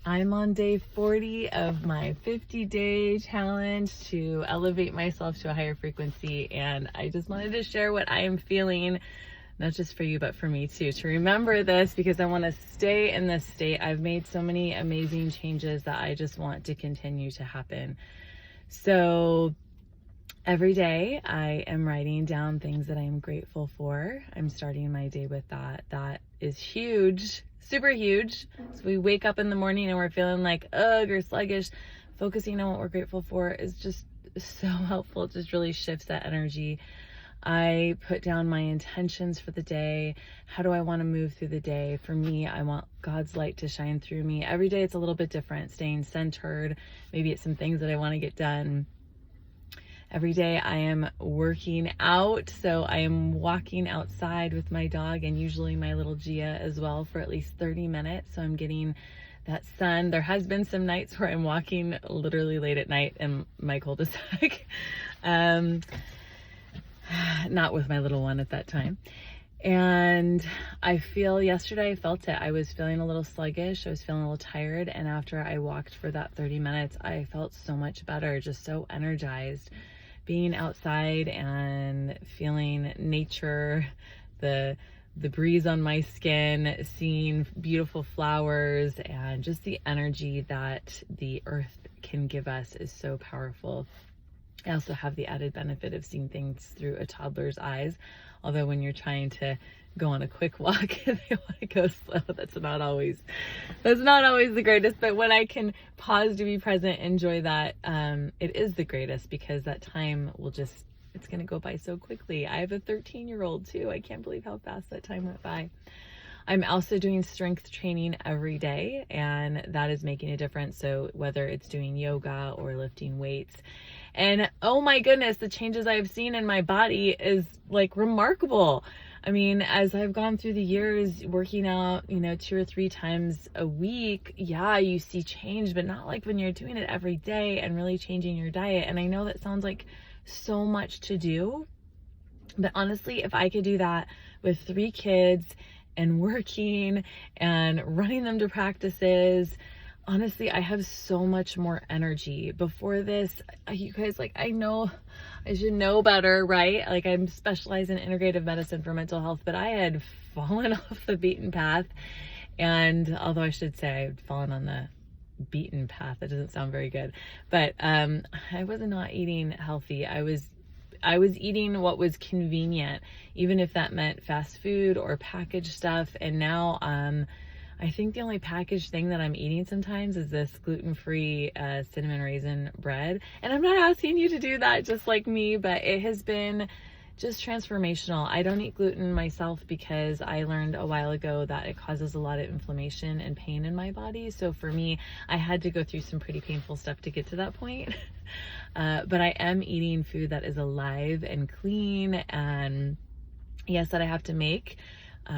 I'm on day 40 of my 50-day challenge to elevate myself to a higher frequency, and I just wanted to share what I am feeling, not just for you, but for me too, to remember this because I want to stay in this state. I've made so many amazing changes that I just want to continue to happen. So every day I am writing down things that I am grateful for. I'm starting my day with that. That is huge, super huge. So we wake up in the morning and we're feeling like ugh or sluggish. Focusing on what we're grateful for is just so helpful. It just really shifts that energy. I put down my intentions for the day. How do I want to move through the day? For me, I want God's light to shine through me. Every day it's a little bit different, staying centered. Maybe it's some things that I want to get done. Every day I am working out, so I am walking outside with my dog and usually my little Gia as well for at least 30 minutes. So I'm getting that sun. There has been some nights where I'm walking literally late at night in my cul-de-sac. Not with my little one at that time. And yesterday I felt it. I was feeling a little sluggish. I was feeling a little tired. And after I walked for that 30 minutes, I felt so much better, just so energized. Being outside and feeling nature, the breeze on my skin, seeing beautiful flowers, and just the energy that the earth can give us is so powerful. I also have the added benefit of seeing things through a toddler's eyes. Although when you're trying to go on a quick walk, they want to go slow. That's not always the greatest. But when I can pause to be present, enjoy that, it is the greatest because that time it's going to go by so quickly. I have a 13-year-old too. I can't believe how fast that time went by. I'm also doing strength training every day, and that is making a difference. So whether it's doing yoga or lifting weights, and oh my goodness, the changes I've seen in my body is like remarkable. I mean, as I've gone through the years working out, 2 or 3 times a week, yeah, you see change, but not like when you're doing it every day and really changing your diet. And I know that sounds like so much to do, but honestly, if I could do that with 3 kids and working and running them to practices, honestly, I have so much more energy. Before this, you guys, I know I should know better, right? I'm specialized in integrative medicine for mental health, but I had fallen off the beaten path. And although I should say I had fallen on the beaten path, that doesn't sound very good, but I was not eating healthy. I was eating what was convenient, even if that meant fast food or packaged stuff. And now, I think the only packaged thing that I'm eating sometimes is this gluten-free cinnamon raisin bread. And I'm not asking you to do that just like me, but it has been just transformational. I don't eat gluten myself because I learned a while ago that it causes a lot of inflammation and pain in my body. So for me, I had to go through some pretty painful stuff to get to that point. But I am eating food that is alive and clean, and yes, that I have to make.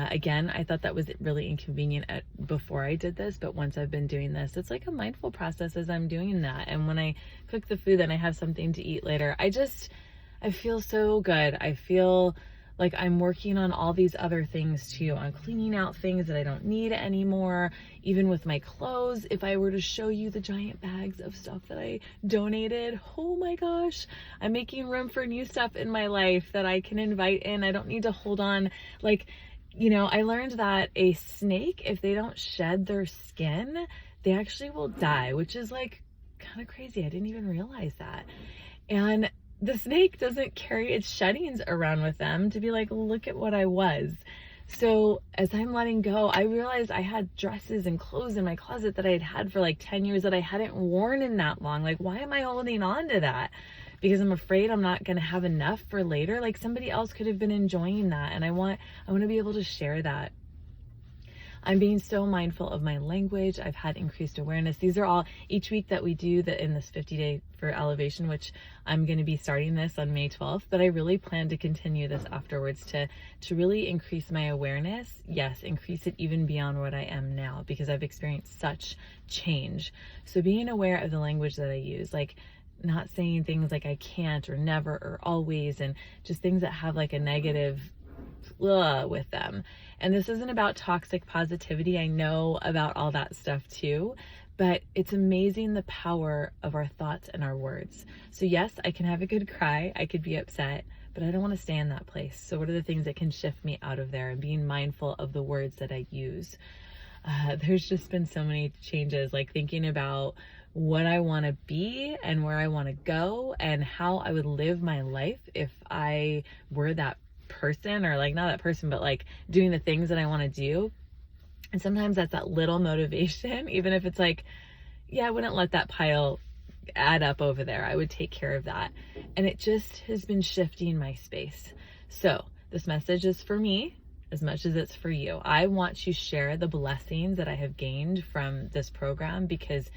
Again, I thought that was really inconvenient before I did this, but once I've been doing this, it's like a mindful process as I'm doing that. And when I cook the food, then I have something to eat later. I feel so good. I feel like I'm working on all these other things too, on cleaning out things that I don't need anymore. Even with my clothes, if I were to show you the giant bags of stuff that I donated, oh my gosh, I'm making room for new stuff in my life that I can invite in. I don't need to hold on. I learned that a snake, if they don't shed their skin, they actually will die, which is kind of crazy. I didn't even realize that. And the snake doesn't carry its sheddings around with them to be like, look at what I was. So as I'm letting go, I realized I had dresses and clothes in my closet that I had for 10 years that I hadn't worn in that long. Why am I holding on to that? Because I'm afraid I'm not going to have enough for later. Somebody else could have been enjoying that. And I want to be able to share that. I'm being so mindful of my language. I've had increased awareness. These are all each week that we do that in this 50-day for elevation, which I'm going to be starting this on May 12th, but I really plan to continue this afterwards to really increase my awareness. Yes, increase it even beyond what I am now, because I've experienced such change. So being aware of the language that I use, not saying things like I can't or never or always, and just things that have a negative with them. And this isn't about toxic positivity. I know about all that stuff too, but it's amazing the power of our thoughts and our words. So yes, I can have a good cry. I could be upset, but I don't want to stay in that place. So what are the things that can shift me out of there, and being mindful of the words that I use? There's just been so many changes, like thinking about what I want to be and where I want to go and how I would live my life if I were that person, or like not that person, but like doing the things that I want to do. And sometimes that's that little motivation, even if it's like, yeah, I wouldn't let that pile add up over there. I would take care of that. And it just has been shifting my space. So this message is for me as much as it's for you. I want to share the blessings that I have gained from this program, because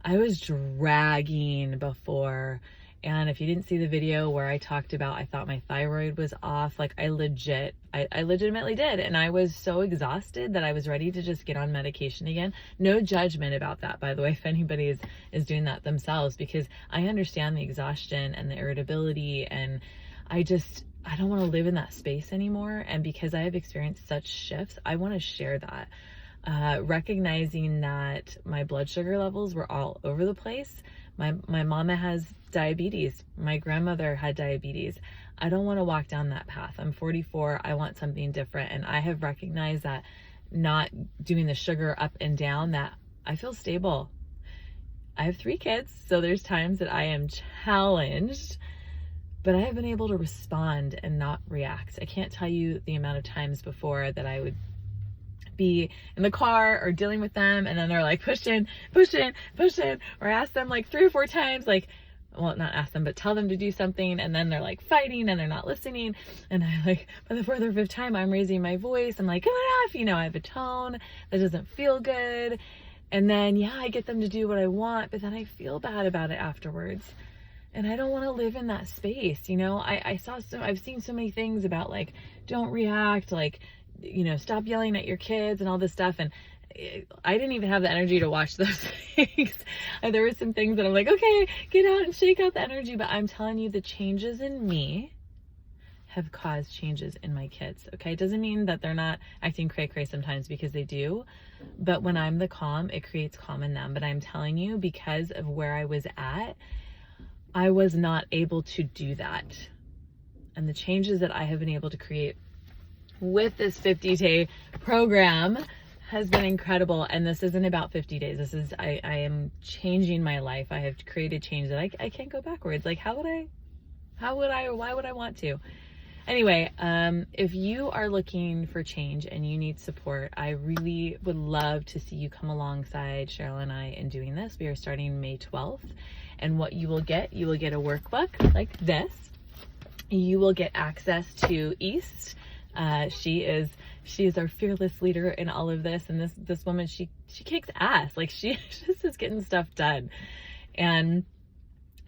I was dragging before. And if you didn't see the video where I talked about, I thought my thyroid was off, like I legitimately did. And I was so exhausted that I was ready to just get on medication again. No judgment about that, by the way, if anybody is doing that themselves, because I understand the exhaustion and the irritability, and I don't want to live in that space anymore. And because I have experienced such shifts, I want to share that. Recognizing that my blood sugar levels were all over the place. My mama has diabetes. My grandmother had diabetes. I don't want to walk down that path. I'm 44. I want something different. And I have recognized that not doing the sugar up and down, that I feel stable. I have 3 kids, so there's times that I am challenged, but I have been able to respond and not react. I can't tell you the amount of times before that I would be in the car or dealing with them, and then they're like pushing, or ask them like 3 or 4 times, like, well, not ask them, but tell them to do something, and then they're like fighting and they're not listening. And I like, by the 4th or 5th time, I'm raising my voice. I'm like, enough, I have a tone that doesn't feel good. And then, yeah, I get them to do what I want, but then I feel bad about it afterwards. And I don't want to live in that space. I've seen so many things about like, don't react, like, stop yelling at your kids and all this stuff. And I didn't even have the energy to watch those things. There were some things that I'm like, okay, get out and shake out the energy. But I'm telling you, the changes in me have caused changes in my kids. Okay. It doesn't mean that they're not acting cray-cray sometimes, because they do. But when I'm the calm, it creates calm in them. But I'm telling you, because of where I was at, I was not able to do that. And the changes that I have been able to create with this 50-day program has been incredible. And this isn't about 50 days. This is, I am changing my life. I have created change that I can't go backwards. Like, why would I want to? Anyway, if you are looking for change and you need support, I really would love to see you come alongside Cheryl and I in doing this. We are starting May 12th. And what you will get a workbook like this. You will get access to East. She is our fearless leader in all of this. And this woman, she kicks ass. Like, she just is getting stuff done. And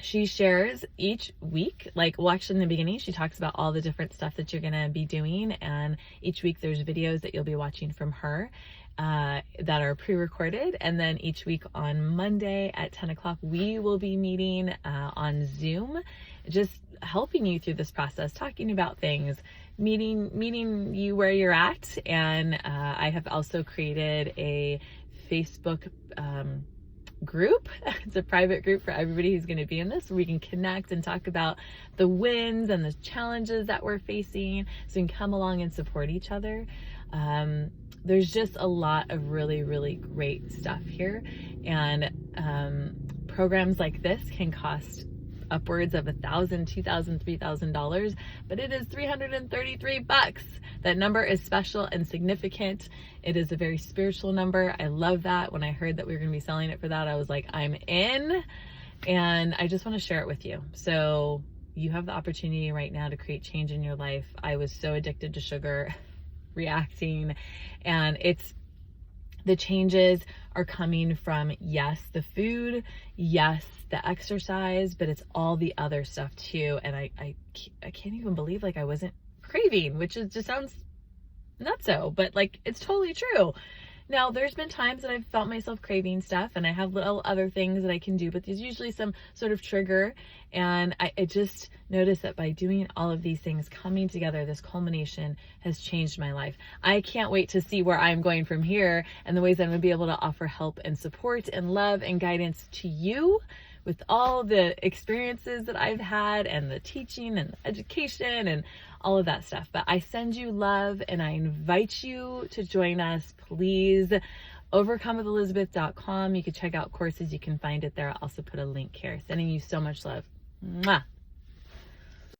she shares each week, like, watch in the beginning, she talks about all the different stuff that you're going to be doing. And each week there's videos that you'll be watching from her that are pre-recorded. And then each week on Monday at 10 o'clock, we will be meeting on Zoom, just helping you through this process, talking about things, meeting you where you're at. And I have also created a Facebook group. It's a private group for everybody who's going to be in this, so we can connect and talk about the wins and the challenges that we're facing, so we can come along and support each other. There's just a lot of really, really great stuff here. And programs like this can cost upwards of $1,000, $2,000, $3,000, but it is $333. That number is special and significant. It is a very spiritual number. I love that. When I heard that we were going to be selling it for that, I was like, I'm in. And I just want to share it with you. So you have the opportunity right now to create change in your life. I was so addicted to sugar, reacting, and the changes are coming from, yes, the food, yes, the exercise, but it's all the other stuff too. And I can't even believe, like, I wasn't craving, which just sounds not so, but like, it's totally true. Now, there's been times that I've felt myself craving stuff and I have little other things that I can do, but there's usually some sort of trigger. And I just noticed that by doing all of these things coming together, this culmination has changed my life. I can't wait to see where I'm going from here and the ways I'm going to be able to offer help and support and love and guidance to you with all the experiences that I've had and the teaching and the education and all of that stuff. But I send you love and I invite you to join us. Please, overcomewithelizabeth.com. You can check out courses. You can find it there. I'll also put a link here. Sending you so much love. Mwah.